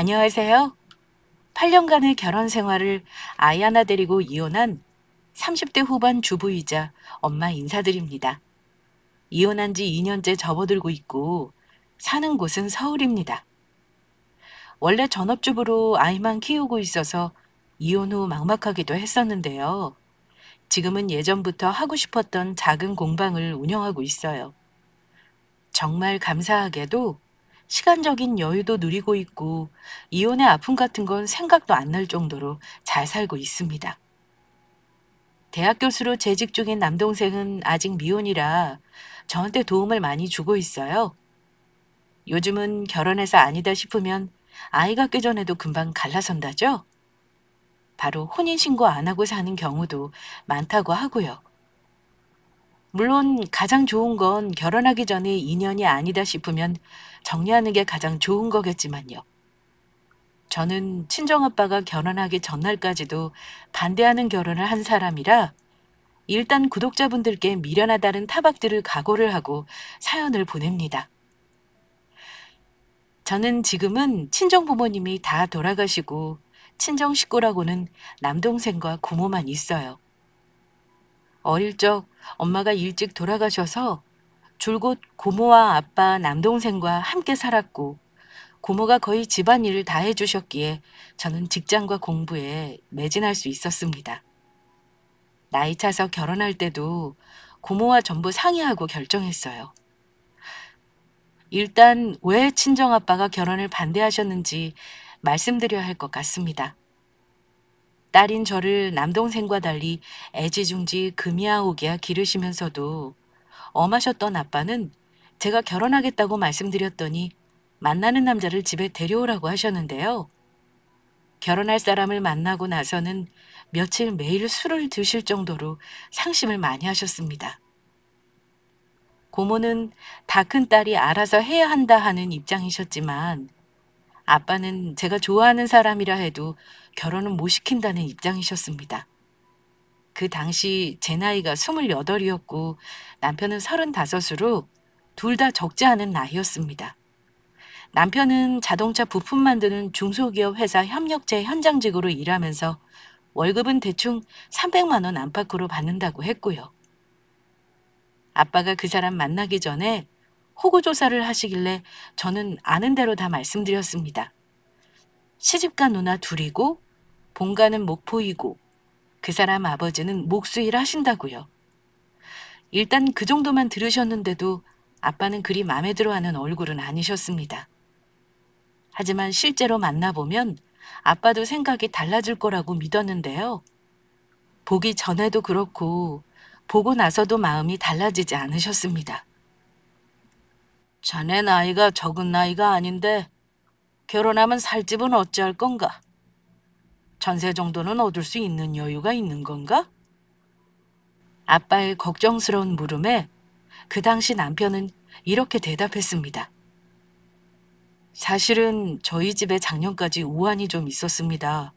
안녕하세요. 8년간의 결혼 생활을 아이 하나 데리고 이혼한 30대 후반 주부이자 엄마 인사드립니다. 이혼한 지 2년째 접어들고 있고 사는 곳은 서울입니다. 원래 전업주부로 아이만 키우고 있어서 이혼 후 막막하기도 했었는데요. 지금은 예전부터 하고 싶었던 작은 공방을 운영하고 있어요. 정말 감사하게도 시간적인 여유도 누리고 있고 이혼의 아픔 같은 건 생각도 안 날 정도로 잘 살고 있습니다. 대학 교수로 재직 중인 남동생은 아직 미혼이라 저한테 도움을 많이 주고 있어요. 요즘은 결혼해서 아니다 싶으면 아이 갖기 전에도 금방 갈라선다죠? 바로 혼인신고 안 하고 사는 경우도 많다고 하고요. 물론 가장 좋은 건 결혼하기 전에 인연이 아니다 싶으면 정리하는 게 가장 좋은 거겠지만요. 저는 친정아빠가 결혼하기 전날까지도 반대하는 결혼을 한 사람이라 일단 구독자분들께 미련하다는 타박들을 각오를 하고 사연을 보냅니다. 저는 지금은 친정 부모님이 다 돌아가시고 친정 식구라고는 남동생과 고모만 있어요. 어릴 적 엄마가 일찍 돌아가셔서 줄곧 고모와 아빠, 남동생과 함께 살았고 고모가 거의 집안일을 다 해주셨기에 저는 직장과 공부에 매진할 수 있었습니다. 나이 차서 결혼할 때도 고모와 전부 상의하고 결정했어요. 일단 왜 친정아빠가 결혼을 반대하셨는지 말씀드려야 할 것 같습니다. 딸인 저를 남동생과 달리 애지중지 금이야오기야 기르시면서도 엄하셨던 아빠는 제가 결혼하겠다고 말씀드렸더니 만나는 남자를 집에 데려오라고 하셨는데요. 결혼할 사람을 만나고 나서는 며칠 매일 술을 드실 정도로 상심을 많이 하셨습니다. 고모는 다 큰 딸이 알아서 해야 한다 하는 입장이셨지만 아빠는 제가 좋아하는 사람이라 해도 결혼은 못 시킨다는 입장이셨습니다. 그 당시 제 나이가 28이었고 남편은 35으로 둘 다 적지 않은 나이였습니다. 남편은 자동차 부품 만드는 중소기업 회사 협력제 현장직으로 일하면서 월급은 대충 300만 원 안팎으로 받는다고 했고요. 아빠가 그 사람 만나기 전에 호구조사를 하시길래 저는 아는 대로 다 말씀드렸습니다. 시집간 누나 둘이고 본가는 목포이고 그 사람 아버지는 목수일 하신다고요. 일단 그 정도만 들으셨는데도 아빠는 그리 마음에 들어하는 얼굴은 아니셨습니다. 하지만 실제로 만나보면 아빠도 생각이 달라질 거라고 믿었는데요. 보기 전에도 그렇고 보고 나서도 마음이 달라지지 않으셨습니다. 자네 나이가 적은 나이가 아닌데 결혼하면 살 집은 어찌할 건가? 전세 정도는 얻을 수 있는 여유가 있는 건가? 아빠의 걱정스러운 물음에 그 당시 남편은 이렇게 대답했습니다. 사실은 저희 집에 작년까지 우환이 좀 있었습니다.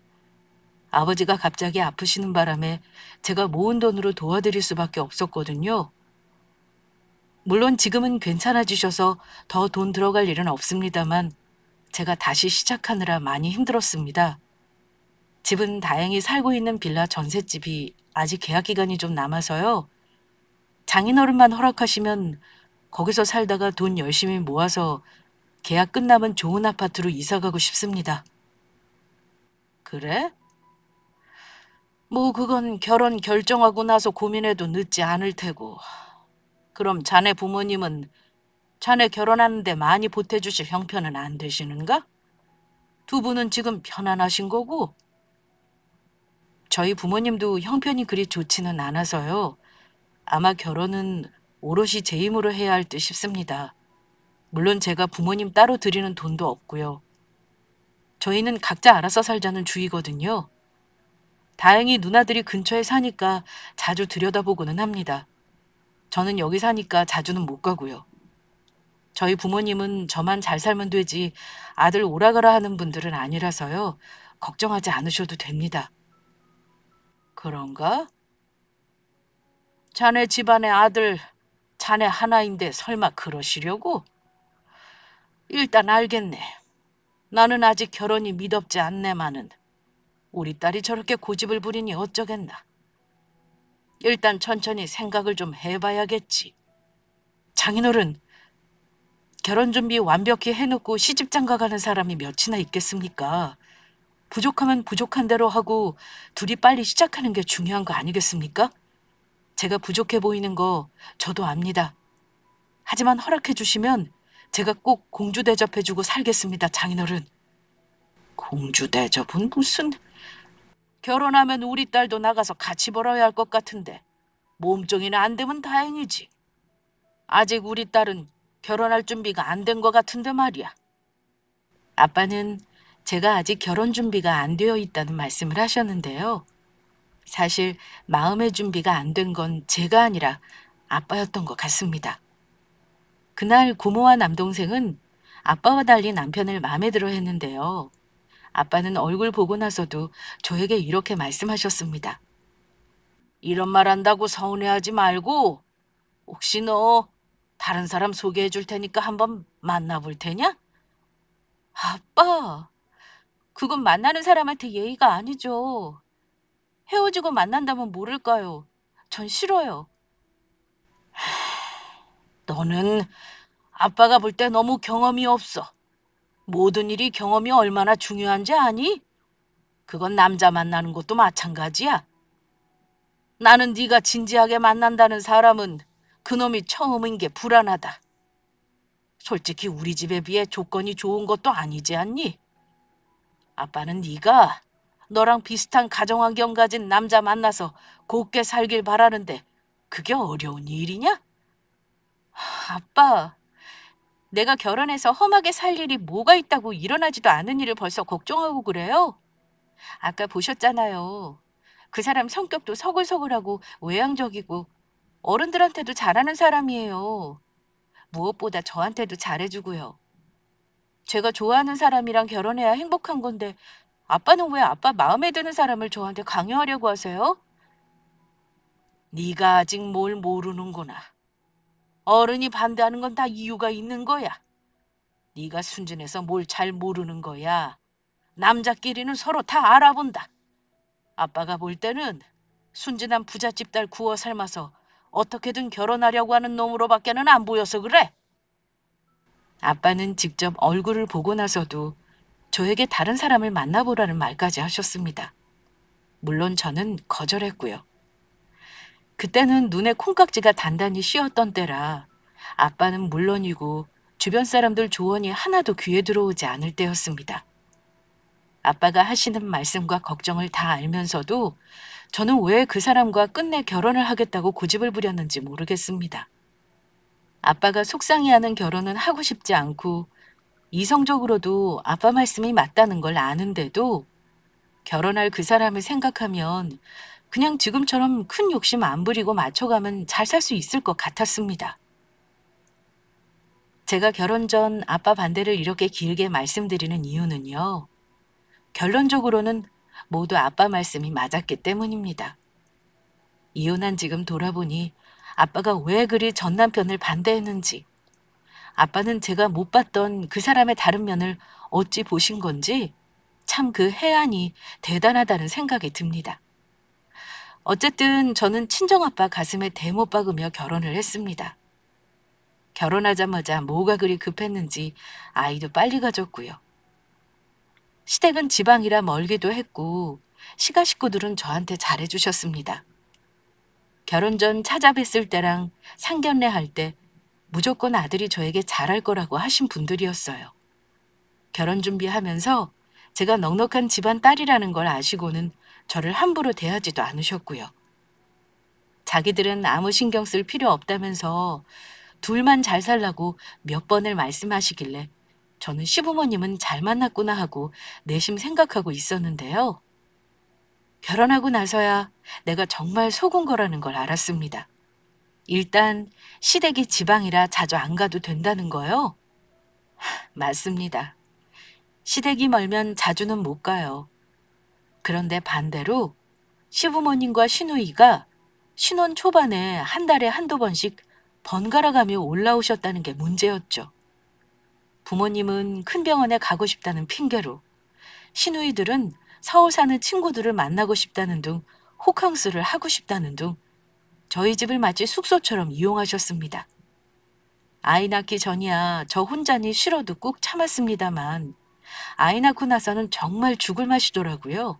아버지가 갑자기 아프시는 바람에 제가 모은 돈으로 도와드릴 수밖에 없었거든요. 물론 지금은 괜찮아지셔서 더 돈 들어갈 일은 없습니다만 제가 다시 시작하느라 많이 힘들었습니다. 집은 다행히 살고 있는 빌라 전셋집이 아직 계약 기간이 좀 남아서요. 장인어른만 허락하시면 거기서 살다가 돈 열심히 모아서 계약 끝나면 좋은 아파트로 이사 가고 싶습니다. 그래? 뭐 그건 결혼 결정하고 나서 고민해도 늦지 않을 테고. 그럼 자네 부모님은 자네 결혼하는데 많이 보태주실 형편은 안 되시는가? 두 분은 지금 편안하신 거고? 저희 부모님도 형편이 그리 좋지는 않아서요. 아마 결혼은 오롯이 제 힘으로 해야 할 듯 싶습니다. 물론 제가 부모님 따로 드리는 돈도 없고요. 저희는 각자 알아서 살자는 주의거든요. 다행히 누나들이 근처에 사니까 자주 들여다보고는 합니다. 저는 여기 사니까 자주는 못 가고요. 저희 부모님은 저만 잘 살면 되지 아들 오라가라 하는 분들은 아니라서요. 걱정하지 않으셔도 됩니다. 그런가? 자네 집안의 아들, 자네 하나인데 설마 그러시려고? 일단 알겠네. 나는 아직 결혼이 미덥지 않네마는 우리 딸이 저렇게 고집을 부리니 어쩌겠나. 일단 천천히 생각을 좀 해봐야겠지. 장인어른, 결혼 준비 완벽히 해놓고 시집장가 가는 사람이 몇이나 있겠습니까? 부족하면 부족한 대로 하고 둘이 빨리 시작하는 게 중요한 거 아니겠습니까? 제가 부족해 보이는 거 저도 압니다. 하지만 허락해 주시면 제가 꼭 공주 대접해주고 살겠습니다, 장인어른. 공주 대접은 무슨... 결혼하면 우리 딸도 나가서 같이 벌어야 할 것 같은데 몸종이나 안 되면 다행이지. 아직 우리 딸은 결혼할 준비가 안 된 것 같은데 말이야. 아빠는 제가 아직 결혼 준비가 안 되어 있다는 말씀을 하셨는데요. 사실 마음의 준비가 안 된 건 제가 아니라 아빠였던 것 같습니다. 그날 고모와 남동생은 아빠와 달리 남편을 마음에 들어 했는데요. 아빠는 얼굴 보고 나서도 저에게 이렇게 말씀하셨습니다. 이런 말 한다고 서운해하지 말고 혹시 너 다른 사람 소개해 줄 테니까 한번 만나볼 테냐? 아빠, 그건 만나는 사람한테 예의가 아니죠. 헤어지고 만난다면 모를까요? 전 싫어요. 너는 아빠가 볼 때 너무 경험이 없어. 모든 일이 경험이 얼마나 중요한지 아니? 그건 남자 만나는 것도 마찬가지야. 나는 네가 진지하게 만난다는 사람은 그놈이 처음인 게 불안하다. 솔직히 우리 집에 비해 조건이 좋은 것도 아니지 않니? 아빠는 네가 너랑 비슷한 가정환경 가진 남자 만나서 곱게 살길 바라는데 그게 어려운 일이냐? 아빠, 내가 결혼해서 험하게 살 일이 뭐가 있다고 일어나지도 않은 일을 벌써 걱정하고 그래요? 아까 보셨잖아요. 그 사람 성격도 서글서글하고 외향적이고 어른들한테도 잘하는 사람이에요. 무엇보다 저한테도 잘해주고요. 제가 좋아하는 사람이랑 결혼해야 행복한 건데 아빠는 왜 아빠 마음에 드는 사람을 저한테 강요하려고 하세요? 네가 아직 뭘 모르는구나. 어른이 반대하는 건 다 이유가 있는 거야. 네가 순진해서 뭘 잘 모르는 거야. 남자끼리는 서로 다 알아본다. 아빠가 볼 때는 순진한 부잣집 딸 구워 삶아서 어떻게든 결혼하려고 하는 놈으로밖에는 안 보여서 그래. 아빠는 직접 얼굴을 보고 나서도 저에게 다른 사람을 만나보라는 말까지 하셨습니다. 물론 저는 거절했고요. 그때는 눈에 콩깍지가 단단히 씌었던 때라 아빠는 물론이고 주변 사람들 조언이 하나도 귀에 들어오지 않을 때였습니다. 아빠가 하시는 말씀과 걱정을 다 알면서도 저는 왜 그 사람과 끝내 결혼을 하겠다고 고집을 부렸는지 모르겠습니다. 아빠가 속상해하는 결혼은 하고 싶지 않고 이성적으로도 아빠 말씀이 맞다는 걸 아는데도 결혼할 그 사람을 생각하면 그냥 지금처럼 큰 욕심 안 부리고 맞춰가면 잘 살 수 있을 것 같았습니다. 제가 결혼 전 아빠 반대를 이렇게 길게 말씀드리는 이유는요. 결론적으로는 모두 아빠 말씀이 맞았기 때문입니다. 이혼한 지금 돌아보니 아빠가 왜 그리 전 남편을 반대했는지, 아빠는 제가 못 봤던 그 사람의 다른 면을 어찌 보신 건지 참 그 해안이 대단하다는 생각이 듭니다. 어쨌든 저는 친정아빠 가슴에 대못 박으며 결혼을 했습니다. 결혼하자마자 뭐가 그리 급했는지 아이도 빨리 가졌고요. 시댁은 지방이라 멀기도 했고 시가 식구들은 저한테 잘해주셨습니다. 결혼 전 찾아뵀을 때랑 상견례 할 때 무조건 아들이 저에게 잘할 거라고 하신 분들이었어요. 결혼 준비하면서 제가 넉넉한 집안 딸이라는 걸 아시고는 저를 함부로 대하지도 않으셨고요. 자기들은 아무 신경 쓸 필요 없다면서 둘만 잘 살라고 몇 번을 말씀하시길래 저는 시부모님은 잘 만났구나 하고 내심 생각하고 있었는데요. 결혼하고 나서야 내가 정말 속은 거라는 걸 알았습니다. 일단 시댁이 지방이라 자주 안 가도 된다는 거요? 맞습니다. 시댁이 멀면 자주는 못 가요. 그런데 반대로 시부모님과 시누이가 신혼 초반에 한 달에 한두 번씩 번갈아 가며 올라오셨다는 게 문제였죠. 부모님은 큰 병원에 가고 싶다는 핑계로, 시누이들은 서울 사는 친구들을 만나고 싶다는 둥 호캉스를 하고 싶다는 둥 저희 집을 마치 숙소처럼 이용하셨습니다. 아이 낳기 전이야 저 혼자니 싫어도 꾹 참았습니다만 아이 낳고 나서는 정말 죽을 맛이더라고요.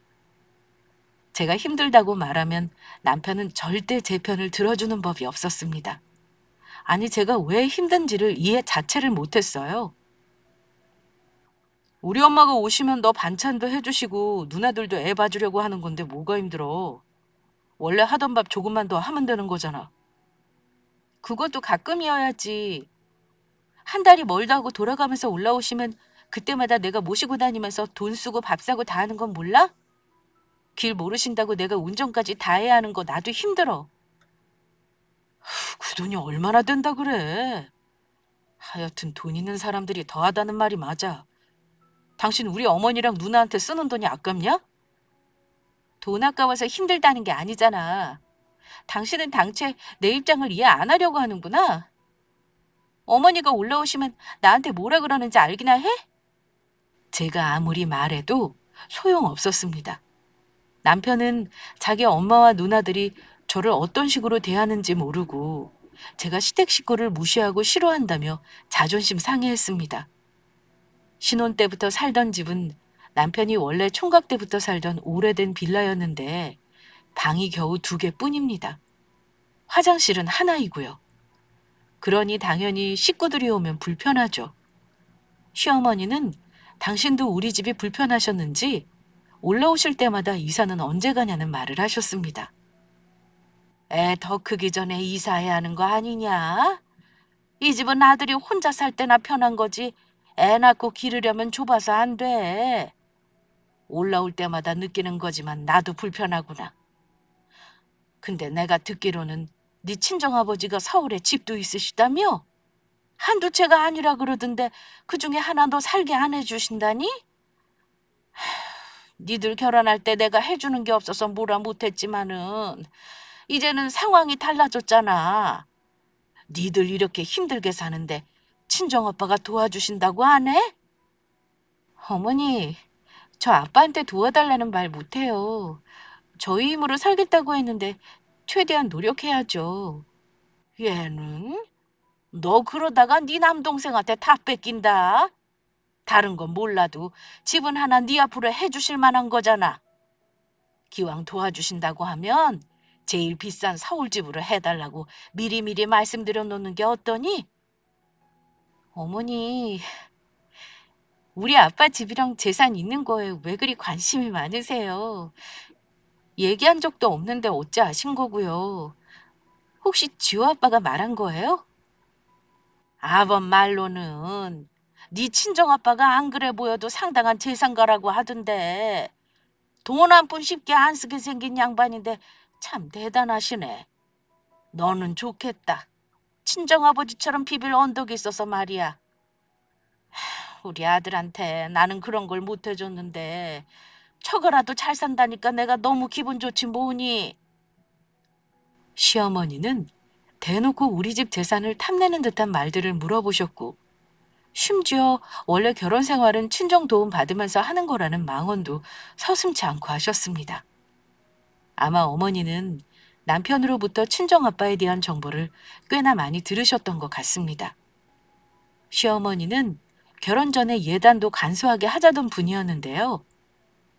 제가 힘들다고 말하면 남편은 절대 제 편을 들어주는 법이 없었습니다. 아니 제가 왜 힘든지를 이해 자체를 못했어요. 우리 엄마가 오시면 너 반찬도 해주시고 누나들도 애 봐주려고 하는 건데 뭐가 힘들어. 원래 하던 밥 조금만 더 하면 되는 거잖아. 그것도 가끔이어야지. 한 달이 멀다 하고 돌아가면서 올라오시면 그때마다 내가 모시고 다니면서 돈 쓰고 밥 사고 다 하는 건 몰라? 길 모르신다고 내가 운전까지 다 해야 하는 거 나도 힘들어. 그 돈이 얼마나 된다 그래. 하여튼 돈 있는 사람들이 더하다는 말이 맞아. 당신 우리 어머니랑 누나한테 쓰는 돈이 아깝냐? 돈 아까워서 힘들다는 게 아니잖아. 당신은 당최 내 입장을 이해 안 하려고 하는구나. 어머니가 올라오시면 나한테 뭐라 그러는지 알기나 해? 제가 아무리 말해도 소용없었습니다. 남편은 자기 엄마와 누나들이 저를 어떤 식으로 대하는지 모르고 제가 시댁 식구를 무시하고 싫어한다며 자존심 상해했습니다. 신혼 때부터 살던 집은 남편이 원래 총각 때부터 살던 오래된 빌라였는데 방이 겨우 2개뿐입니다. 화장실은 하나이고요. 그러니 당연히 식구들이 오면 불편하죠. 시어머니는 당신도 우리 집이 불편하셨는지 올라오실 때마다 이사는 언제 가냐는 말을 하셨습니다. 애 더 크기 전에 이사해야 하는 거 아니냐? 이 집은 아들이 혼자 살 때나 편한 거지 애 낳고 기르려면 좁아서 안 돼. 올라올 때마다 느끼는 거지만 나도 불편하구나. 근데 내가 듣기로는 네 친정아버지가 서울에 집도 있으시다며? 한두 채가 아니라 그러던데 그중에 하나 더 살게 안 해주신다니? 니들 결혼할 때 내가 해주는 게 없어서 뭐라 못했지만은 이제는 상황이 달라졌잖아. 니들 이렇게 힘들게 사는데 친정아빠가 도와주신다고 안 해? 어머니, 저 아빠한테 도와달라는 말 못해요. 저희 힘으로 살겠다고 했는데 최대한 노력해야죠. 얘는? 너 그러다가 네 남동생한테 다 뺏긴다. 다른 건 몰라도 집은 하나 네 앞으로 해주실 만한 거잖아. 기왕 도와주신다고 하면 제일 비싼 서울집으로 해달라고 미리미리 말씀드려 놓는 게 어떠니? 어머니, 우리 아빠 집이랑 재산 있는 거에 왜 그리 관심이 많으세요? 얘기한 적도 없는데 어찌 아신 거고요. 혹시 지호 아빠가 말한 거예요? 아범 말로는 네 친정아빠가 안 그래 보여도 상당한 재산가라고 하던데 돈 한 푼 쉽게 안 쓰게 생긴 양반인데 참 대단하시네. 너는 좋겠다. 친정아버지처럼 비빌 언덕이 있어서 말이야. 우리 아들한테 나는 그런 걸 못 해줬는데 처가라도 잘 산다니까 내가 너무 기분 좋지 뭐니. 시어머니는 대놓고 우리 집 재산을 탐내는 듯한 말들을 물어보셨고 심지어 원래 결혼 생활은 친정 도움 받으면서 하는 거라는 망언도 서슴지 않고 하셨습니다. 아마 어머니는 남편으로부터 친정아빠에 대한 정보를 꽤나 많이 들으셨던 것 같습니다. 시어머니는 결혼 전에 예단도 간소하게 하자던 분이었는데요.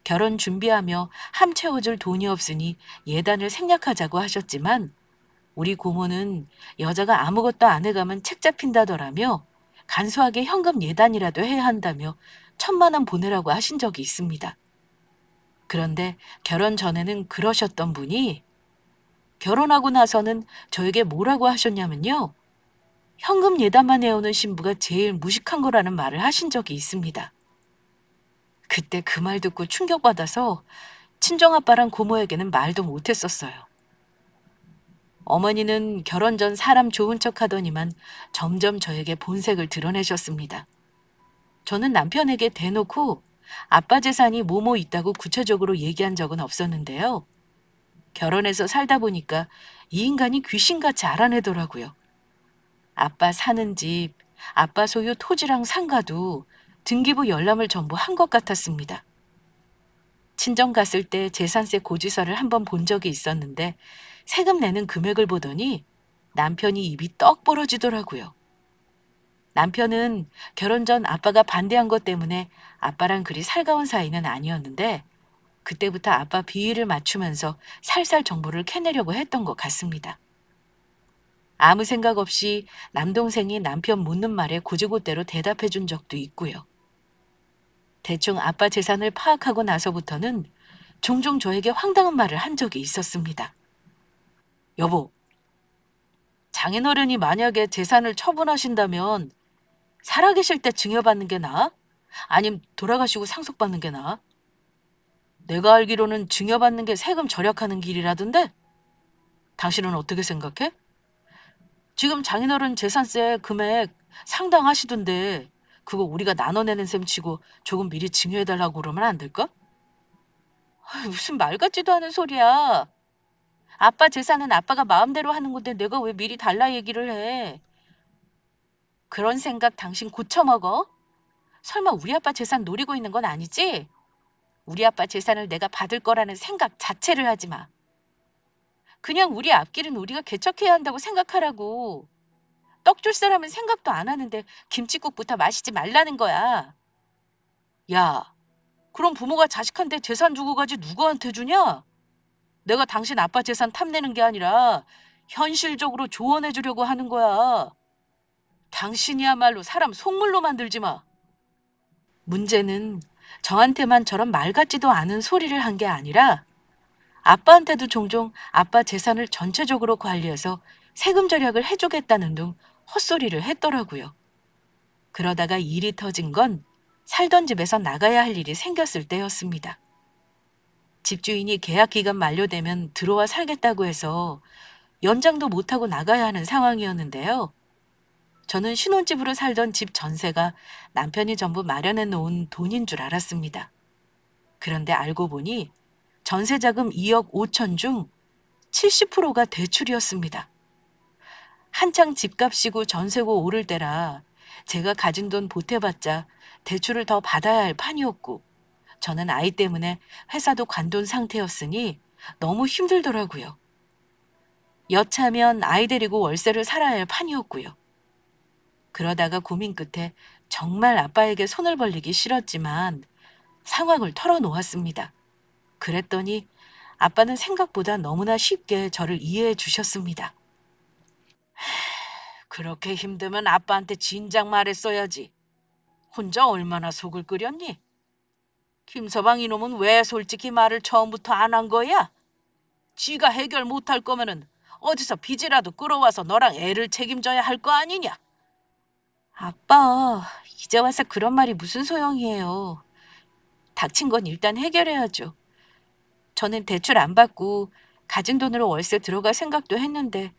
결혼 준비하며 함 채워줄 돈이 없으니 예단을 생략하자고 하셨지만 우리 고모는 여자가 아무것도 안 해가면 책 잡힌다더라며 간소하게 현금 예단이라도 해야 한다며 1,000만 원 보내라고 하신 적이 있습니다. 그런데 결혼 전에는 그러셨던 분이 결혼하고 나서는 저에게 뭐라고 하셨냐면요. 현금 예단만 해오는 신부가 제일 무식한 거라는 말을 하신 적이 있습니다. 그때 그 말 듣고 충격받아서 친정아빠랑 고모에게는 말도 못했었어요. 어머니는 결혼 전 사람 좋은 척 하더니만 점점 저에게 본색을 드러내셨습니다. 저는 남편에게 대놓고 아빠 재산이 뭐뭐 있다고 구체적으로 얘기한 적은 없었는데요. 결혼해서 살다 보니까 이 인간이 귀신같이 알아내더라고요. 아빠 사는 집, 아빠 소유 토지랑 상가도 등기부 열람을 전부 한 것 같았습니다. 친정 갔을 때 재산세 고지서를 한번 본 적이 있었는데 세금 내는 금액을 보더니 남편이 입이 떡 벌어지더라고요. 남편은 결혼 전 아빠가 반대한 것 때문에 아빠랑 그리 살가운 사이는 아니었는데 그때부터 아빠 비위를 맞추면서 살살 정보를 캐내려고 했던 것 같습니다. 아무 생각 없이 남동생이 남편 묻는 말에 곧이곧대로 대답해 준 적도 있고요. 대충 아빠 재산을 파악하고 나서부터는 종종 저에게 황당한 말을 한 적이 있었습니다. 여보, 장인어른이 만약에 재산을 처분하신다면 살아계실 때 증여받는 게 나아? 아님 돌아가시고 상속받는 게 나아? 내가 알기로는 증여받는 게 세금 절약하는 길이라던데? 당신은 어떻게 생각해? 지금 장인어른 재산세 금액 상당하시던데 그거 우리가 나눠내는 셈 치고 조금 미리 증여해달라고 그러면 안 될까? 무슨 말 같지도 않은 소리야. 아빠 재산은 아빠가 마음대로 하는 건데 내가 왜 미리 달라 얘기를 해. 그런 생각 당신 고쳐먹어? 설마 우리 아빠 재산 노리고 있는 건 아니지? 우리 아빠 재산을 내가 받을 거라는 생각 자체를 하지 마. 그냥 우리 앞길은 우리가 개척해야 한다고 생각하라고. 떡 줄 사람은 생각도 안 하는데 김칫국부터 마시지 말라는 거야. 야, 그럼 부모가 자식한테 재산 주고 가지 누구한테 주냐? 내가 당신 아빠 재산 탐내는 게 아니라 현실적으로 조언해 주려고 하는 거야. 당신이야말로 사람 속물로 만들지 마. 문제는 저한테만 저런 말 같지도 않은 소리를 한 게 아니라 아빠한테도 종종 아빠 재산을 전체적으로 관리해서 세금 절약을 해주겠다는 둥 헛소리를 했더라고요. 그러다가 일이 터진 건 살던 집에서 나가야 할 일이 생겼을 때였습니다. 집주인이 계약 기간 만료되면 들어와 살겠다고 해서 연장도 못하고 나가야 하는 상황이었는데요. 저는 신혼집으로 살던 집 전세가 남편이 전부 마련해 놓은 돈인 줄 알았습니다. 그런데 알고 보니 전세자금 2억 5천 중 70%가 대출이었습니다. 한창 집값이고 전세고 오를 때라 제가 가진 돈 보태봤자 대출을 더 받아야 할 판이었고 저는 아이 때문에 회사도 관둔 상태였으니 너무 힘들더라고요. 여차면 아이 데리고 월세를 살아야 할 판이었고요. 그러다가 고민 끝에 정말 아빠에게 손을 벌리기 싫었지만 상황을 털어놓았습니다. 그랬더니 아빠는 생각보다 너무나 쉽게 저를 이해해 주셨습니다. 그렇게 힘들면 아빠한테 진작 말했어야지. 혼자 얼마나 속을 끓였니? 김서방 이놈은 왜 솔직히 말을 처음부터 안 한 거야? 지가 해결 못할 거면은 어디서 빚이라도 끌어와서 너랑 애를 책임져야 할 거 아니냐? 아빠, 이제 와서 그런 말이 무슨 소용이에요. 닥친 건 일단 해결해야죠. 저는 대출 안 받고 가진 돈으로 월세 들어갈 생각도 했는데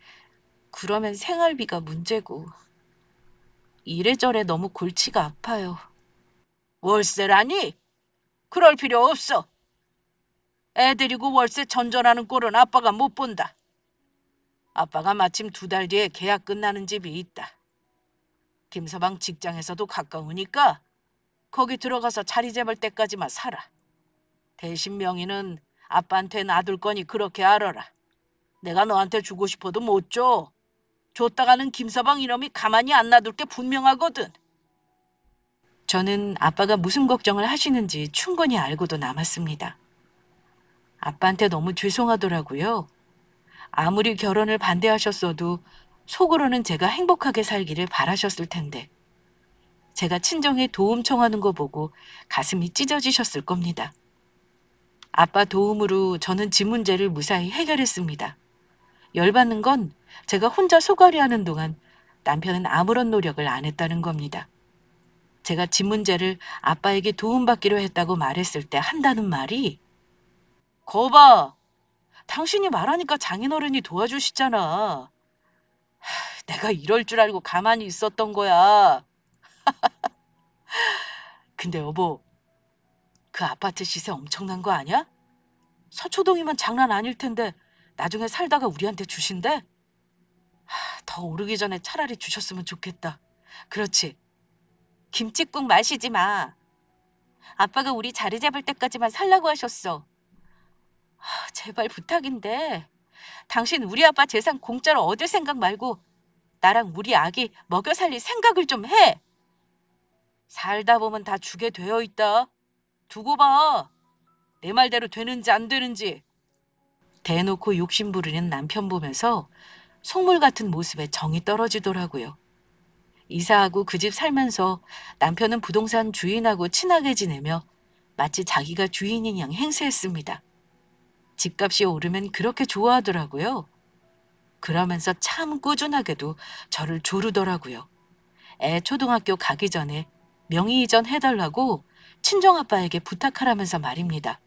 그러면 생활비가 문제고 이래저래 너무 골치가 아파요. 월세라니? 그럴 필요 없어. 애 데리고 월세 전전하는 꼴은 아빠가 못 본다. 아빠가 마침 2달 뒤에 계약 끝나는 집이 있다. 김서방 직장에서도 가까우니까 거기 들어가서 자리 잡을 때까지만 살아. 대신 명의는 아빠한테 놔둘 거니 그렇게 알아라. 내가 너한테 주고 싶어도 못 줘. 줬다가는 김서방 이놈이 가만히 안 놔둘 게 분명하거든. 저는 아빠가 무슨 걱정을 하시는지 충분히 알고도 남았습니다. 아빠한테 너무 죄송하더라고요. 아무리 결혼을 반대하셨어도 속으로는 제가 행복하게 살기를 바라셨을 텐데 제가 친정에 도움 청하는 거 보고 가슴이 찢어지셨을 겁니다. 아빠 도움으로 저는 집 문제를 무사히 해결했습니다. 열받는 건 제가 혼자 소갈이 하는 동안 남편은 아무런 노력을 안 했다는 겁니다. 제가 집 문제를 아빠에게 도움받기로 했다고 말했을 때 한다는 말이 거봐, 당신이 말하니까 장인어른이 도와주시잖아. 내가 이럴 줄 알고 가만히 있었던 거야. 근데 여보, 그 아파트 시세 엄청난 거 아니야? 서초동이면 장난 아닐 텐데 나중에 살다가 우리한테 주신대? 더 오르기 전에 차라리 주셨으면 좋겠다. 그렇지. 김칫국 마시지 마. 아빠가 우리 자리 잡을 때까지만 살라고 하셨어. 제발 부탁인데 당신 우리 아빠 재산 공짜로 얻을 생각 말고 나랑 우리 아기 먹여 살릴 생각을 좀 해. 살다 보면 다 주게 되어 있다. 두고 봐. 내 말대로 되는지 안 되는지. 대놓고 욕심 부리는 남편 보면서 속물 같은 모습에 정이 떨어지더라고요. 이사하고 그 집 살면서 남편은 부동산 주인하고 친하게 지내며 마치 자기가 주인인 양 행세했습니다. 집값이 오르면 그렇게 좋아하더라고요. 그러면서 참 꾸준하게도 저를 조르더라고요. 애 초등학교 가기 전에 명의 이전 해달라고 친정아빠에게 부탁하라면서 말입니다.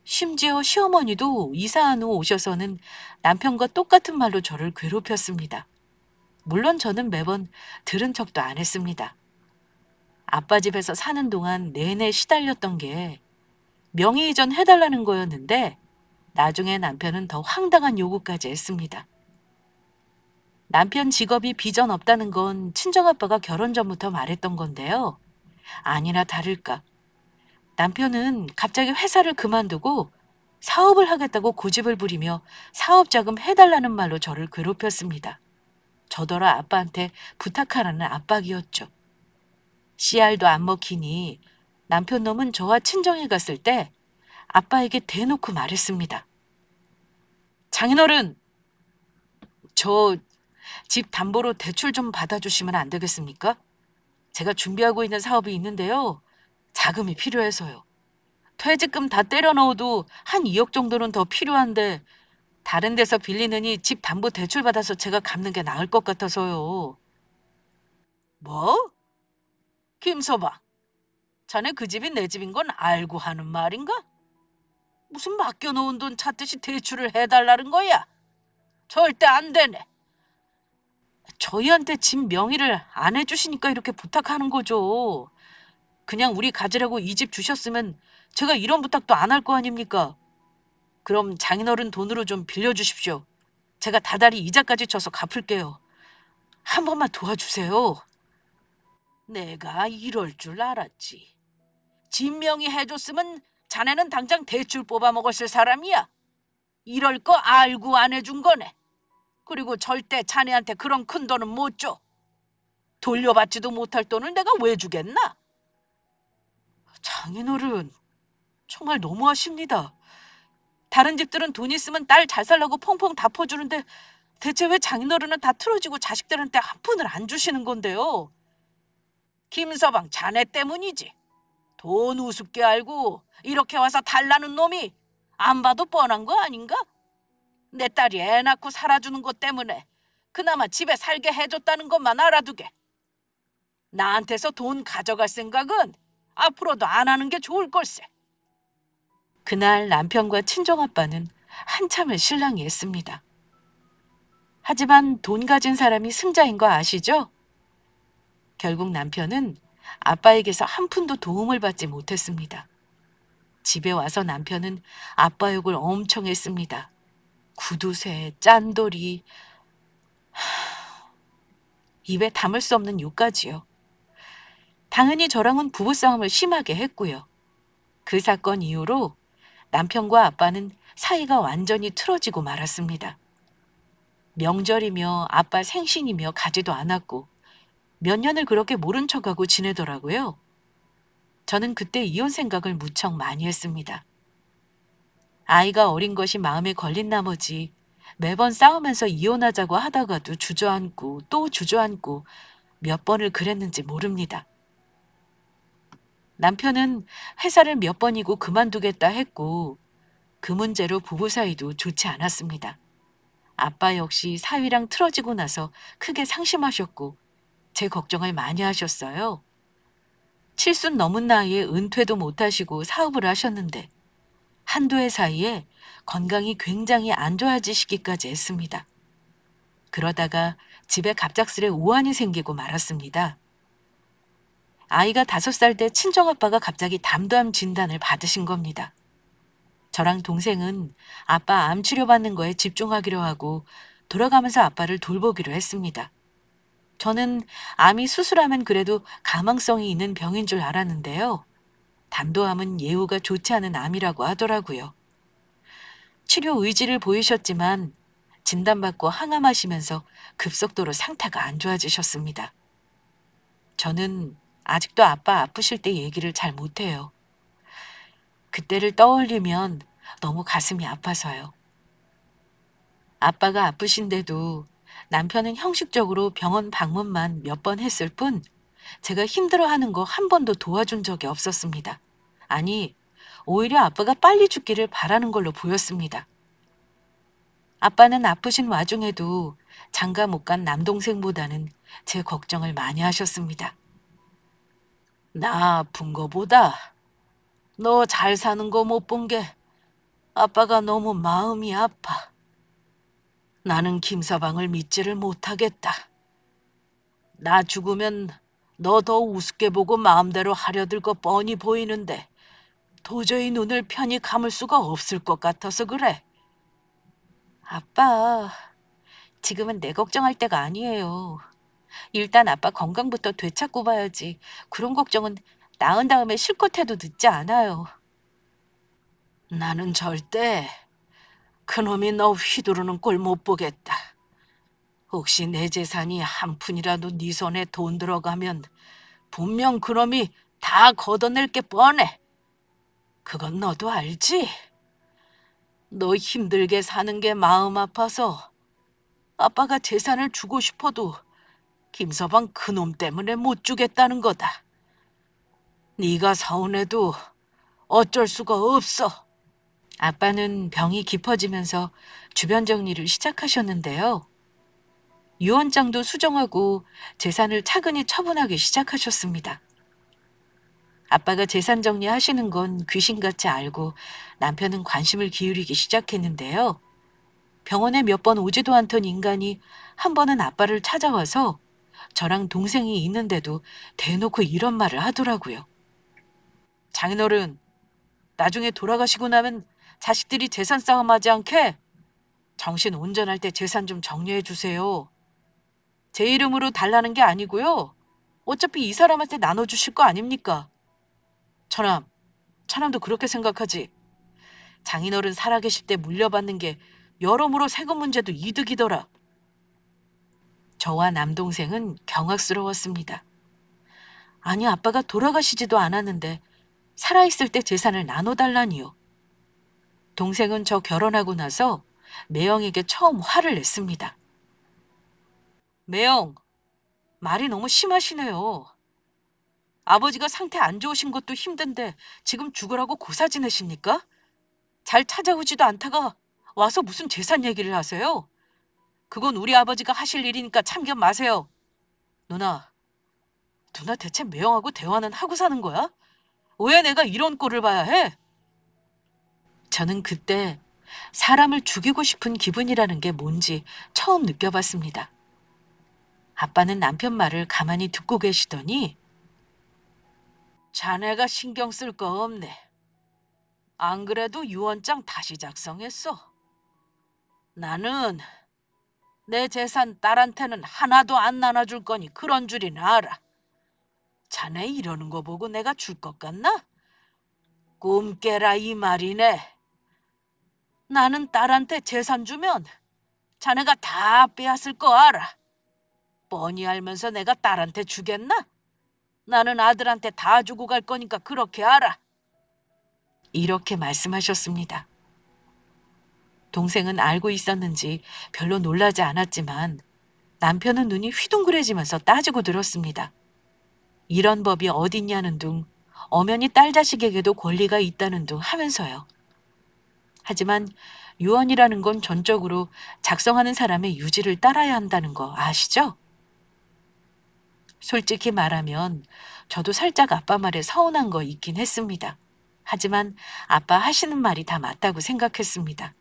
심지어 시어머니도 이사한 후 오셔서는 남편과 똑같은 말로 저를 괴롭혔습니다. 물론 저는 매번 들은 척도 안 했습니다. 아빠 집에서 사는 동안 내내 시달렸던 게 명의 이전 해달라는 거였는데 나중에 남편은 더 황당한 요구까지 했습니다. 남편 직업이 비전 없다는 건 친정아빠가 결혼 전부터 말했던 건데요. 아니나 다를까. 남편은 갑자기 회사를 그만두고 사업을 하겠다고 고집을 부리며 사업자금 해달라는 말로 저를 괴롭혔습니다. 저더러 아빠한테 부탁하라는 압박이었죠. 씨알도 안 먹히니 남편 놈은 저와 친정에 갔을 때 아빠에게 대놓고 말했습니다. 장인어른, 저 집 담보로 대출 좀 받아주시면 안 되겠습니까? 제가 준비하고 있는 사업이 있는데요. 자금이 필요해서요. 퇴직금 다 때려 넣어도 한 2억 정도는 더 필요한데 다른 데서 빌리느니 집 담보 대출 받아서 제가 갚는 게 나을 것 같아서요. 뭐? 김서방, 자네 그 집이 내 집인 건 알고 하는 말인가? 무슨 맡겨놓은 돈 찾듯이 대출을 해달라는 거야? 절대 안 되네. 저희한테 집 명의를 안 해주시니까 이렇게 부탁하는 거죠. 그냥 우리 가지라고 이 집 주셨으면 제가 이런 부탁도 안 할 거 아닙니까? 그럼 장인어른 돈으로 좀 빌려주십시오. 제가 다달이 이자까지 쳐서 갚을게요. 한 번만 도와주세요. 내가 이럴 줄 알았지. 집 명의 해줬으면 자네는 당장 대출 뽑아 먹었을 사람이야. 이럴 거 알고 안 해준 거네. 그리고 절대 자네한테 그런 큰 돈은 못 줘. 돌려받지도 못할 돈을 내가 왜 주겠나? 장인어른, 정말 너무하십니다. 다른 집들은 돈 있으면 딸 잘 살라고 펑펑 다 퍼주는데 대체 왜 장인어른은 다 틀어지고 자식들한테 한 푼을 안 주시는 건데요? 김서방, 자네 때문이지. 돈 우습게 알고 이렇게 와서 달라는 놈이 안 봐도 뻔한 거 아닌가? 내 딸이 애 낳고 살아주는 것 때문에 그나마 집에 살게 해줬다는 것만 알아두게. 나한테서 돈 가져갈 생각은 앞으로도 안 하는 게 좋을 걸세. 그날 남편과 친정아빠는 한참을 실랑이 했습니다. 하지만 돈 가진 사람이 승자인 거 아시죠? 결국 남편은 아빠에게서 한 푼도 도움을 받지 못했습니다. 집에 와서 남편은 아빠 욕을 엄청 했습니다. 구두쇠, 짠돌이, 입에 담을 수 없는 욕까지요. 당연히 저랑은 부부싸움을 심하게 했고요. 그 사건 이후로 남편과 아빠는 사이가 완전히 틀어지고 말았습니다. 명절이며 아빠 생신이며 가지도 않았고 몇 년을 그렇게 모른 척하고 지내더라고요. 저는 그때 이혼 생각을 무척 많이 했습니다. 아이가 어린 것이 마음에 걸린 나머지 매번 싸우면서 이혼하자고 하다가도 주저앉고 또 주저앉고 몇 번을 그랬는지 모릅니다. 남편은 회사를 몇 번이고 그만두겠다 했고 그 문제로 부부 사이도 좋지 않았습니다. 아빠 역시 사위랑 틀어지고 나서 크게 상심하셨고 제 걱정을 많이 하셨어요. 70 넘은 나이에 은퇴도 못하시고 사업을 하셨는데 한두 해 사이에 건강이 굉장히 안 좋아지시기까지 했습니다. 그러다가 집에 갑작스레 우환이 생기고 말았습니다. 아이가 5살 때 친정아빠가 갑자기 담담 진단을 받으신 겁니다. 저랑 동생은 아빠 암 치료받는 거에 집중하기로 하고 돌아가면서 아빠를 돌보기로 했습니다. 저는 암이 수술하면 그래도 가망성이 있는 병인 줄 알았는데요. 담도암은 예후가 좋지 않은 암이라고 하더라고요. 치료 의지를 보이셨지만 진단받고 항암하시면서 급속도로 상태가 안 좋아지셨습니다. 저는 아직도 아빠 아프실 때 얘기를 잘 못해요. 그때를 떠올리면 너무 가슴이 아파서요. 아빠가 아프신데도 남편은 형식적으로 병원 방문만 몇 번 했을 뿐 제가 힘들어하는 거 한 번도 도와준 적이 없었습니다. 아니, 오히려 아빠가 빨리 죽기를 바라는 걸로 보였습니다. 아빠는 아프신 와중에도 장가 못 간 남동생보다는 제 걱정을 많이 하셨습니다. 나 아픈 거보다 너 잘 사는 거 못 본 게 아빠가 너무 마음이 아파. 나는 김서방을 믿지를 못하겠다. 나 죽으면 너 더 우습게 보고 마음대로 하려들 거 뻔히 보이는데 도저히 눈을 편히 감을 수가 없을 것 같아서 그래. 아빠, 지금은 내 걱정할 때가 아니에요. 일단 아빠 건강부터 되찾고 봐야지. 그런 걱정은 나은 다음에 실컷 해도 늦지 않아요. 나는 절대 그놈이 너 휘두르는 꼴 못 보겠다. 혹시 내 재산이 한 푼이라도 네 손에 돈 들어가면 분명 그놈이 다 걷어낼 게 뻔해. 그건 너도 알지? 너 힘들게 사는 게 마음 아파서 아빠가 재산을 주고 싶어도 김서방 그놈 때문에 못 주겠다는 거다. 네가 서운해도 어쩔 수가 없어. 아빠는 병이 깊어지면서 주변 정리를 시작하셨는데요. 유언장도 수정하고 재산을 차근히 처분하기 시작하셨습니다. 아빠가 재산 정리하시는 건 귀신같이 알고 남편은 관심을 기울이기 시작했는데요. 병원에 몇 번 오지도 않던 인간이 한 번은 아빠를 찾아와서 저랑 동생이 있는데도 대놓고 이런 말을 하더라고요. 장인어른, 나중에 돌아가시고 나면 자식들이 재산 싸움하지 않게 정신 온전할 때 재산 좀 정리해 주세요. 제 이름으로 달라는 게 아니고요. 어차피 이 사람한테 나눠주실 거 아닙니까? 처남도 그렇게 생각하지. 장인어른 살아계실 때 물려받는 게 여러모로 세금 문제도 이득이더라. 저와 남동생은 경악스러웠습니다. 아니, 아빠가 돌아가시지도 않았는데 살아있을 때 재산을 나눠달라니요. 동생은 저 결혼하고 나서 매영에게 처음 화를 냈습니다. 매영, 말이 너무 심하시네요. 아버지가 상태 안 좋으신 것도 힘든데 지금 죽으라고 고사 지내십니까? 잘 찾아오지도 않다가 와서 무슨 재산 얘기를 하세요? 그건 우리 아버지가 하실 일이니까 참견 마세요. 누나 대체 매영하고 대화는 하고 사는 거야? 왜 내가 이런 꼴을 봐야 해? 저는 그때 사람을 죽이고 싶은 기분이라는 게 뭔지 처음 느껴봤습니다. 아빠는 남편 말을 가만히 듣고 계시더니 자네가 신경 쓸 거 없네. 안 그래도 유언장 다시 작성했어. 나는 내 재산 딸한테는 하나도 안 나눠줄 거니 그런 줄이나 알아. 자네 이러는 거 보고 내가 줄 것 같나? 꿈 깨라 이 말이네. 나는 딸한테 재산 주면 자네가 다 빼앗을 거 알아. 뻔히 알면서 내가 딸한테 주겠나? 나는 아들한테 다 주고 갈 거니까 그렇게 알아. 이렇게 말씀하셨습니다. 동생은 알고 있었는지 별로 놀라지 않았지만 남편은 눈이 휘둥그레지면서 따지고 들었습니다. 이런 법이 어딨냐는 둥, 엄연히 딸 자식에게도 권리가 있다는 둥 하면서요. 하지만 유언이라는 건 전적으로 작성하는 사람의 유지를 따라야 한다는 거 아시죠? 솔직히 말하면 저도 살짝 아빠 말에 서운한 거 있긴 했습니다. 하지만 아빠 하시는 말이 다 맞다고 생각했습니다.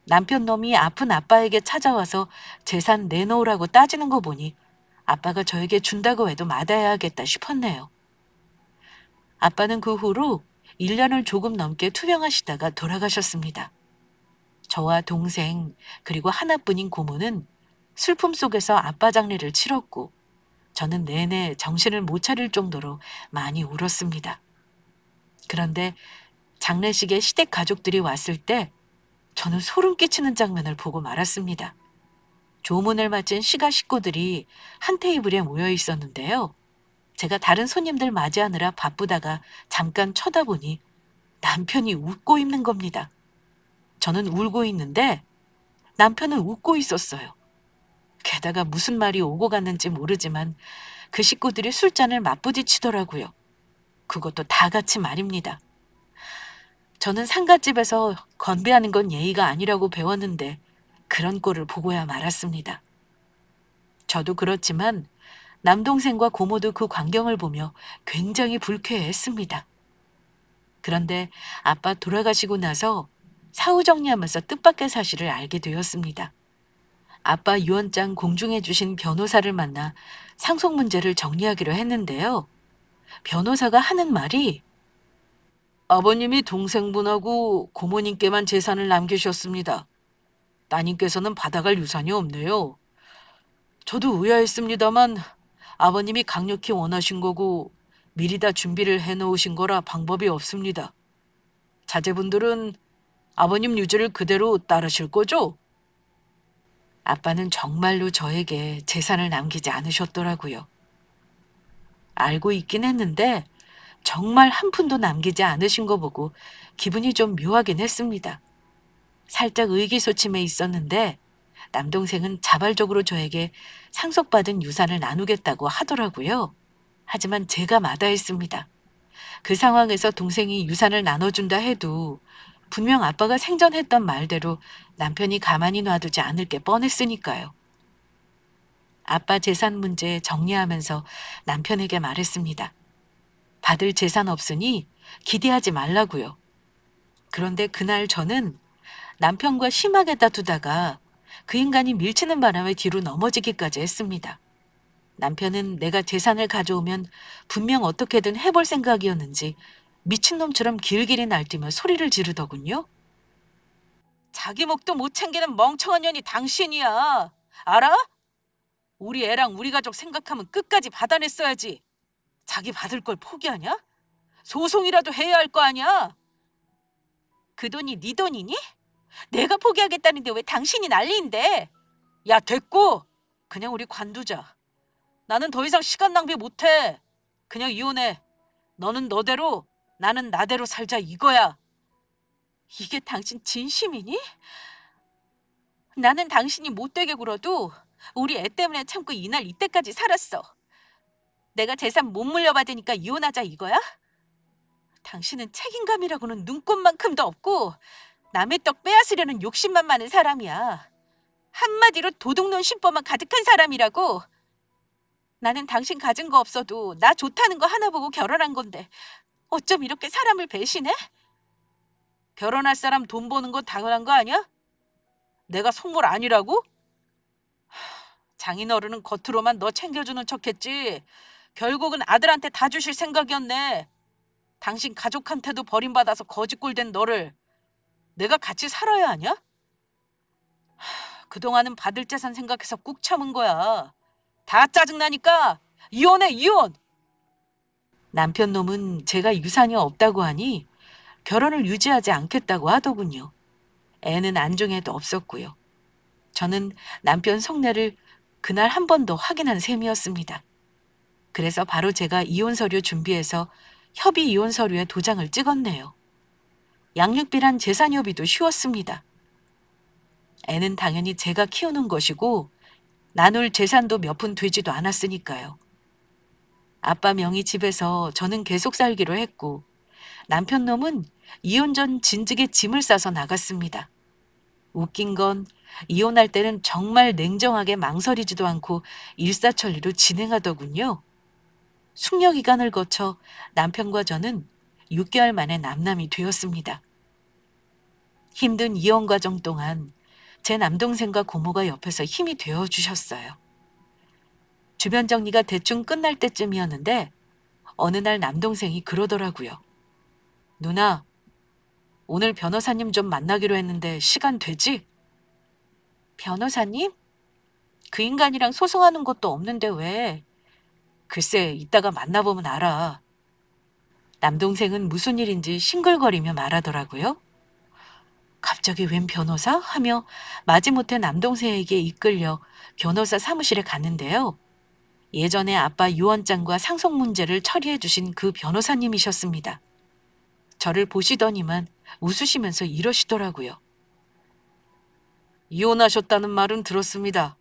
남편 놈이 아픈 아빠에게 찾아와서 재산 내놓으라고 따지는 거 보니 아빠가 저에게 준다고 해도 받아야겠다 싶었네요. 아빠는 그 후로 1년을 조금 넘게 투병하시다가 돌아가셨습니다. 저와 동생 그리고 하나뿐인 고모는 슬픔 속에서 아빠 장례를 치렀고 저는 내내 정신을 못 차릴 정도로 많이 울었습니다. 그런데 장례식에 시댁 가족들이 왔을 때 저는 소름 끼치는 장면을 보고 말았습니다. 조문을 마친 시가 식구들이 한 테이블에 모여 있었는데요. 제가 다른 손님들 맞이하느라 바쁘다가 잠깐 쳐다보니 남편이 웃고 있는 겁니다. 저는 울고 있는데 남편은 웃고 있었어요. 게다가 무슨 말이 오고 갔는지 모르지만 그 식구들이 술잔을 맞부딪히더라고요. 그것도 다 같이 말입니다. 저는 상갓집에서 건배하는 건 예의가 아니라고 배웠는데 그런 꼴을 보고야 말았습니다. 저도 그렇지만 남동생과 고모도 그 광경을 보며 굉장히 불쾌했습니다. 그런데 아빠 돌아가시고 나서 사후 정리하면서 뜻밖의 사실을 알게 되었습니다. 아빠 유언장 공중해 주신 변호사를 만나 상속 문제를 정리하기로 했는데요. 변호사가 하는 말이 아버님이 동생분하고 고모님께만 재산을 남기셨습니다. 따님께서는 받아갈 유산이 없네요. 저도 의아했습니다만 아버님이 강력히 원하신 거고 미리 다 준비를 해놓으신 거라 방법이 없습니다. 자제분들은 아버님 유지를 그대로 따르실 거죠? 아빠는 정말로 저에게 재산을 남기지 않으셨더라고요. 알고 있긴 했는데 정말 한 푼도 남기지 않으신 거 보고 기분이 좀 묘하긴 했습니다. 살짝 의기소침해 있었는데 남동생은 자발적으로 저에게 상속받은 유산을 나누겠다고 하더라고요. 하지만 제가 마다했습니다. 그 상황에서 동생이 유산을 나눠준다 해도 분명 아빠가 생전했던 말대로 남편이 가만히 놔두지 않을 게 뻔했으니까요. 아빠 재산 문제 정리하면서 남편에게 말했습니다. 받을 재산 없으니 기대하지 말라고요. 그런데 그날 저는 남편과 심하게 다투다가 그 인간이 밀치는 바람에 뒤로 넘어지기까지 했습니다. 남편은 내가 재산을 가져오면 분명 어떻게든 해볼 생각이었는지 미친놈처럼 길길이 날뛰며 소리를 지르더군요. 자기 목도 못 챙기는 멍청한 년이 당신이야. 알아? 우리 애랑 우리 가족 생각하면 끝까지 받아냈어야지. 자기 받을 걸 포기하냐? 소송이라도 해야 할 거 아니야? 그 돈이 네 돈이니? 내가 포기하겠다는데 왜 당신이 난리인데? 야, 됐고 그냥 우리 관두자. 나는 더 이상 시간 낭비 못해. 그냥 이혼해. 너는 너대로 나는 나대로 살자 이거야. 이게 당신 진심이니? 나는 당신이 못되게 굴어도 우리 애 때문에 참고 이날 이때까지 살았어. 내가 재산 못 물려받으니까 이혼하자 이거야? 당신은 책임감이라고는 눈꼽만큼도 없고 남의 떡 빼앗으려는 욕심만 많은 사람이야. 한마디로 도둑놈 심보만 가득한 사람이라고. 나는 당신 가진 거 없어도 나 좋다는 거 하나 보고 결혼한 건데 어쩜 이렇게 사람을 배신해? 결혼할 사람 돈 버는 건 당연한 거 아니야? 내가 속물 아니라고? 장인어른은 겉으로만 너 챙겨주는 척했지 결국은 아들한테 다 주실 생각이었네. 당신 가족한테도 버림받아서 거지꼴 된 너를 내가 같이 살아야 하냐? 그동안은 받을 재산 생각해서 꾹 참은 거야. 다 짜증나니까 이혼해 이혼! 남편 놈은 제가 유산이 없다고 하니 결혼을 유지하지 않겠다고 하더군요. 애는 안중에도 없었고요. 저는 남편 속내를 그날 한 번 더 확인한 셈이었습니다. 그래서 바로 제가 이혼 서류 준비해서 협의 이혼 서류에 도장을 찍었네요. 양육비란 재산 협의도 쉬웠습니다. 애는 당연히 제가 키우는 것이고 나눌 재산도 몇 푼 되지도 않았으니까요. 아빠 명의 집에서 저는 계속 살기로 했고 남편 놈은 이혼 전 진즉에 짐을 싸서 나갔습니다. 웃긴 건 이혼할 때는 정말 냉정하게 망설이지도 않고 일사천리로 진행하더군요. 숙려 기간을 거쳐 남편과 저는 6개월 만에 남남이 되었습니다. 힘든 이혼 과정 동안 제 남동생과 고모가 옆에서 힘이 되어주셨어요. 주변 정리가 대충 끝날 때쯤이었는데 어느 날 남동생이 그러더라고요. 누나, 오늘 변호사님 좀 만나기로 했는데 시간 되지? 변호사님? 그 인간이랑 소송하는 것도 없는데 왜? 글쎄, 이따가 만나보면 알아. 남동생은 무슨 일인지 싱글거리며 말하더라고요. 갑자기 웬 변호사? 하며 마지못해 남동생에게 이끌려 변호사 사무실에 갔는데요. 예전에 아빠 유언장과 상속 문제를 처리해 주신 그 변호사님이셨습니다. 저를 보시더니만 웃으시면서 이러시더라고요. 이혼하셨다는 말은 들었습니다.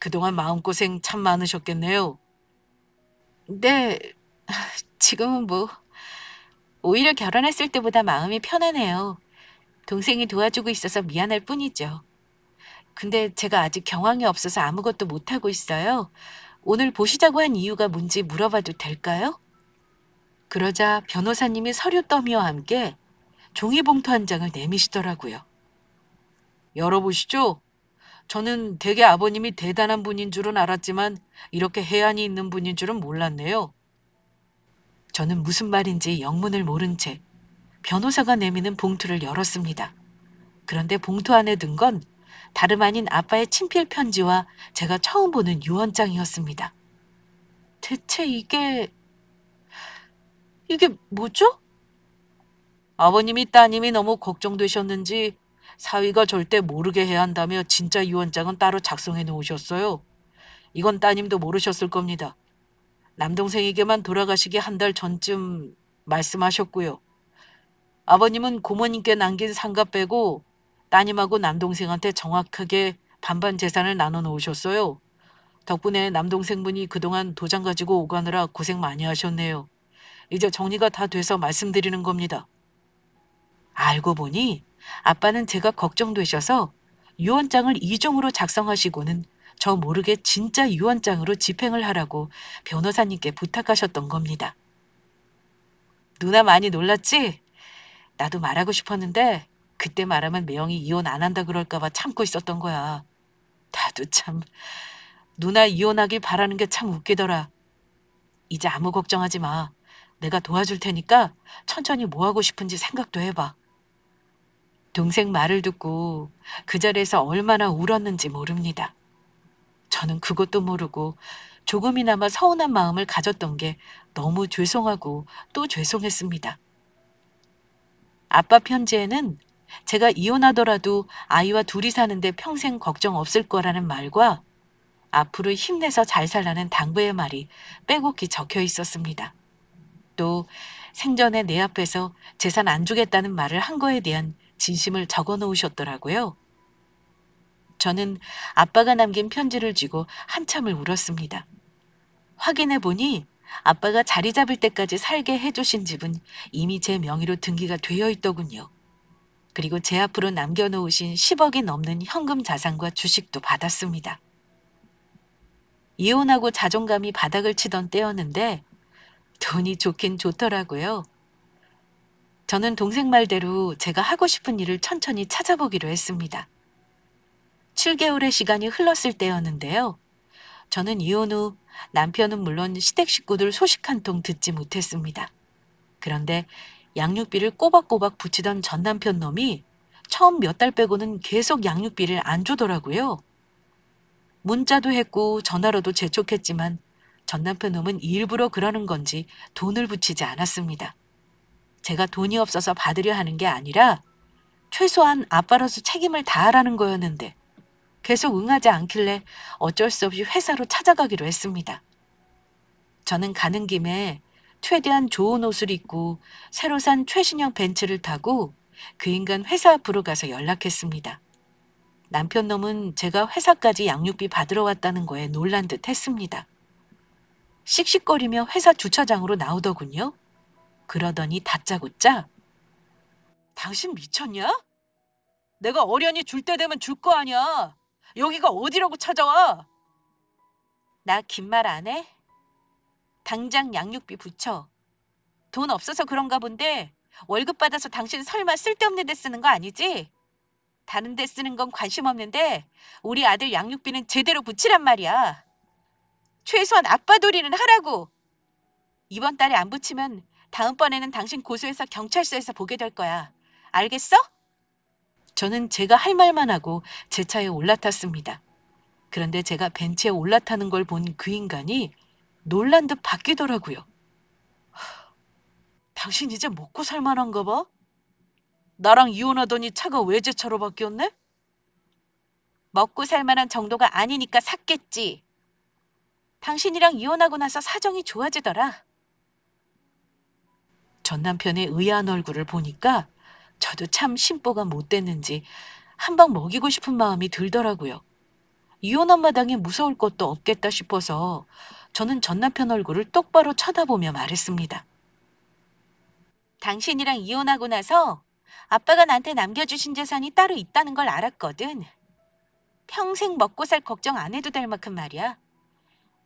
그동안 마음고생 참 많으셨겠네요. 네, 지금은 뭐 오히려 결혼했을 때보다 마음이 편하네요. 동생이 도와주고 있어서 미안할 뿐이죠. 근데 제가 아직 경황이 없어서 아무것도 못하고 있어요. 오늘 보시자고 한 이유가 뭔지 물어봐도 될까요? 그러자 변호사님이 서류 더미와 함께 종이봉투 한 장을 내미시더라고요. 열어보시죠. 저는 대개 아버님이 대단한 분인 줄은 알았지만 이렇게 해안이 있는 분인 줄은 몰랐네요. 저는 무슨 말인지 영문을 모른 채 변호사가 내미는 봉투를 열었습니다. 그런데 봉투 안에 든 건 다름 아닌 아빠의 친필 편지와 제가 처음 보는 유언장이었습니다. 대체 이게 뭐죠? 아버님이 따님이 너무 걱정되셨는지 사위가 절대 모르게 해야 한다며 진짜 유언장은 따로 작성해 놓으셨어요. 이건 따님도 모르셨을 겁니다. 남동생에게만 돌아가시기 한 달 전쯤 말씀하셨고요. 아버님은 고모님께 남긴 상가 빼고 따님하고 남동생한테 정확하게 반반 재산을 나눠 놓으셨어요. 덕분에 남동생분이 그동안 도장 가지고 오가느라 고생 많이 하셨네요. 이제 정리가 다 돼서 말씀드리는 겁니다. 알고 보니 아빠는 제가 걱정되셔서 유언장을 이중으로 작성하시고는 저 모르게 진짜 유언장으로 집행을 하라고 변호사님께 부탁하셨던 겁니다. 누나 많이 놀랐지? 나도 말하고 싶었는데 그때 말하면 매형이 이혼 안 한다 그럴까 봐 참고 있었던 거야. 나도 참 누나 이혼하길 바라는 게 참 웃기더라. 이제 아무 걱정하지 마. 내가 도와줄 테니까 천천히 뭐 하고 싶은지 생각도 해봐. 동생 말을 듣고 그 자리에서 얼마나 울었는지 모릅니다. 저는 그것도 모르고 조금이나마 서운한 마음을 가졌던 게 너무 죄송하고 또 죄송했습니다. 아빠 편지에는 제가 이혼하더라도 아이와 둘이 사는데 평생 걱정 없을 거라는 말과 앞으로 힘내서 잘 살라는 당부의 말이 빼곡히 적혀 있었습니다. 또 생전에 내 앞에서 재산 안 주겠다는 말을 한 거에 대한 진심을 적어 놓으셨더라고요. 저는 아빠가 남긴 편지를 쥐고 한참을 울었습니다. 확인해 보니 아빠가 자리 잡을 때까지 살게 해주신 집은 이미 제 명의로 등기가 되어 있더군요. 그리고 제 앞으로 남겨놓으신 10억이 넘는 현금 자산과 주식도 받았습니다. 이혼하고 자존감이 바닥을 치던 때였는데 돈이 좋긴 좋더라고요. 저는 동생 말대로 제가 하고 싶은 일을 천천히 찾아보기로 했습니다. 7개월의 시간이 흘렀을 때였는데요. 저는 이혼 후 남편은 물론 시댁 식구들 소식 한 통 듣지 못했습니다. 그런데 양육비를 꼬박꼬박 붙이던 전 남편 놈이 처음 몇 달 빼고는 계속 양육비를 안 주더라고요. 문자도 했고 전화로도 재촉했지만 전 남편 놈은 일부러 그러는 건지 돈을 붙이지 않았습니다. 제가 돈이 없어서 받으려 하는 게 아니라 최소한 아빠로서 책임을 다하라는 거였는데 계속 응하지 않길래 어쩔 수 없이 회사로 찾아가기로 했습니다. 저는 가는 김에 최대한 좋은 옷을 입고 새로 산 최신형 벤츠를 타고 그 인간 회사 앞으로 가서 연락했습니다. 남편 놈은 제가 회사까지 양육비 받으러 왔다는 거에 놀란 듯 했습니다. 씩씩거리며 회사 주차장으로 나오더군요. 그러더니 다짜고짜 당신 미쳤냐? 내가 어련히 줄 때 되면 줄 거 아니야. 여기가 어디라고 찾아와? 나 긴 말 안 해? 당장 양육비 붙여. 돈 없어서 그런가 본데 월급 받아서 당신 설마 쓸데없는 데 쓰는 거 아니지? 다른 데 쓰는 건 관심 없는데 우리 아들 양육비는 제대로 붙이란 말이야. 최소한 아빠 도리는 하라고. 이번 달에 안 붙이면 다음번에는 당신 고소해서 경찰서에서 보게 될 거야. 알겠어? 저는 제가 할 말만 하고 제 차에 올라탔습니다. 그런데 제가 벤치에 올라타는 걸 본 그 인간이 놀란 듯 바뀌더라고요. 당신 이제 먹고 살만한가 봐? 나랑 이혼하더니 차가 외제차로 바뀌었네? 먹고 살만한 정도가 아니니까 샀겠지. 당신이랑 이혼하고 나서 사정이 좋아지더라. 전 남편의 의아한 얼굴을 보니까 저도 참 심보가 못 됐는지 한 방 먹이고 싶은 마음이 들더라고요. 이혼한 마당에 무서울 것도 없겠다 싶어서 저는 전 남편 얼굴을 똑바로 쳐다보며 말했습니다. 당신이랑 이혼하고 나서 아빠가 나한테 남겨주신 재산이 따로 있다는 걸 알았거든. 평생 먹고 살 걱정 안 해도 될 만큼 말이야.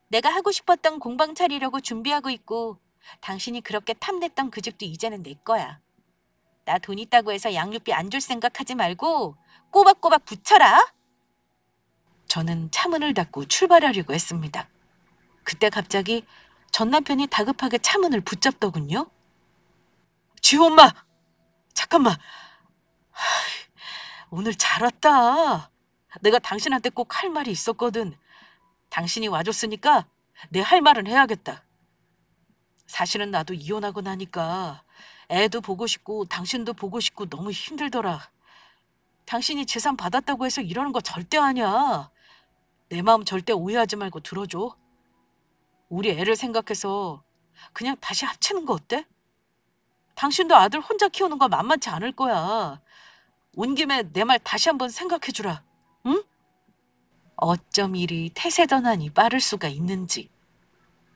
내가 하고 싶었던 공방 차리려고 준비하고 있고 당신이 그렇게 탐냈던 그 집도 이제는 내 거야. 나 돈 있다고 해서 양육비 안 줄 생각하지 말고 꼬박꼬박 붙여라. 저는 차문을 닫고 출발하려고 했습니다. 그때 갑자기 전 남편이 다급하게 차문을 붙잡더군요. 지호 엄마! 잠깐만. 오늘 잘 왔다. 내가 당신한테 꼭 할 말이 있었거든. 당신이 와줬으니까 내 할 말은 해야겠다. 사실은 나도 이혼하고 나니까 애도 보고 싶고 당신도 보고 싶고 너무 힘들더라. 당신이 재산 받았다고 해서 이러는 거 절대 아니야. 내 마음 절대 오해하지 말고 들어줘. 우리 애를 생각해서 그냥 다시 합치는 거 어때? 당신도 아들 혼자 키우는 거 만만치 않을 거야. 온 김에 내 말 다시 한번 생각해주라. 응? 어쩜 이리 태세전환이 빠를 수가 있는지.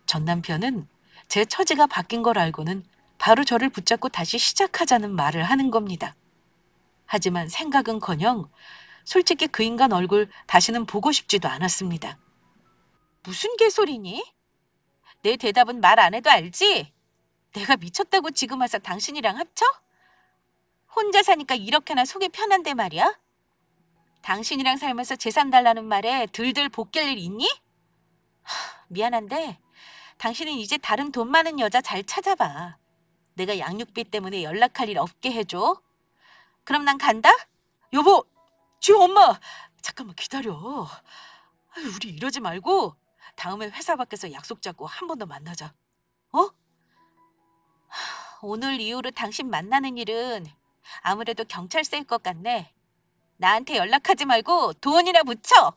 전 남편은 제 처지가 바뀐 걸 알고는 바로 저를 붙잡고 다시 시작하자는 말을 하는 겁니다. 하지만 생각은커녕 솔직히 그 인간 얼굴 다시는 보고 싶지도 않았습니다. 무슨 개소리니? 내 대답은 말 안 해도 알지? 내가 미쳤다고 지금 와서 당신이랑 합쳐? 혼자 사니까 이렇게나 속이 편한데 말이야? 당신이랑 살면서 재산 달라는 말에 들들 볶일 일 있니? 미안한데 당신은 이제 다른 돈 많은 여자 잘 찾아봐. 내가 양육비 때문에 연락할 일 없게 해줘. 그럼 난 간다? 여보! 지호 엄마! 잠깐만 기다려. 우리 이러지 말고 다음에 회사 밖에서 약속 잡고 한 번 더 만나자. 어? 오늘 이후로 당신 만나는 일은 아무래도 경찰서일 것 같네. 나한테 연락하지 말고 돈이나 붙여.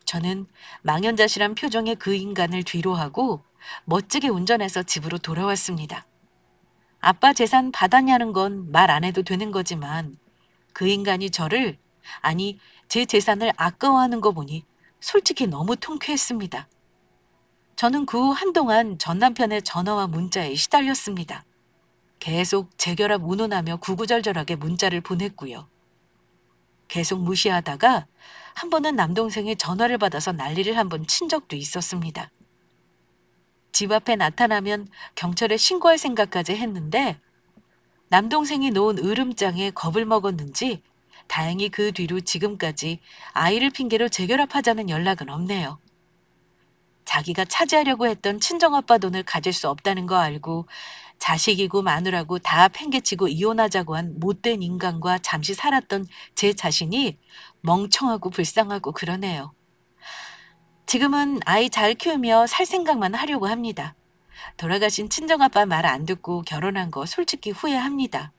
저는 망연자실한 표정의 그 인간을 뒤로하고 멋지게 운전해서 집으로 돌아왔습니다. 아빠 재산 받았냐는 건 말 안 해도 되는 거지만 그 인간이 저를, 아니 제 재산을 아까워하는 거 보니 솔직히 너무 통쾌했습니다. 저는 그 후 한동안 전 남편의 전화와 문자에 시달렸습니다. 계속 재결합 운운하며 구구절절하게 문자를 보냈고요. 계속 무시하다가 한 번은 남동생의 전화를 받아서 난리를 한번 친 적도 있었습니다. 집 앞에 나타나면 경찰에 신고할 생각까지 했는데 남동생이 놓은 으름장에 겁을 먹었는지 다행히 그 뒤로 지금까지 아이를 핑계로 재결합하자는 연락은 없네요. 자기가 차지하려고 했던 친정아빠 돈을 가질 수 없다는 거 알고 자식이고 마누라고 다 팽개치고 이혼하자고 한 못된 인간과 잠시 살았던 제 자신이 멍청하고 불쌍하고 그러네요. 지금은 아이 잘 키우며 살 생각만 하려고 합니다. 돌아가신 친정아빠 말 안 듣고 결혼한 거 솔직히 후회합니다.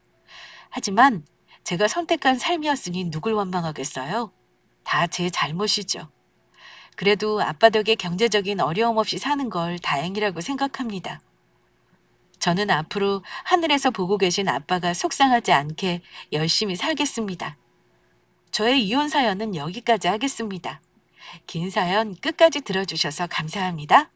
하지만 제가 선택한 삶이었으니 누굴 원망하겠어요? 다 제 잘못이죠. 그래도 아빠 덕에 경제적인 어려움 없이 사는 걸 다행이라고 생각합니다. 저는 앞으로 하늘에서 보고 계신 아빠가 속상하지 않게 열심히 살겠습니다. 저의 이혼 사연은 여기까지 하겠습니다. 긴 사연 끝까지 들어주셔서 감사합니다.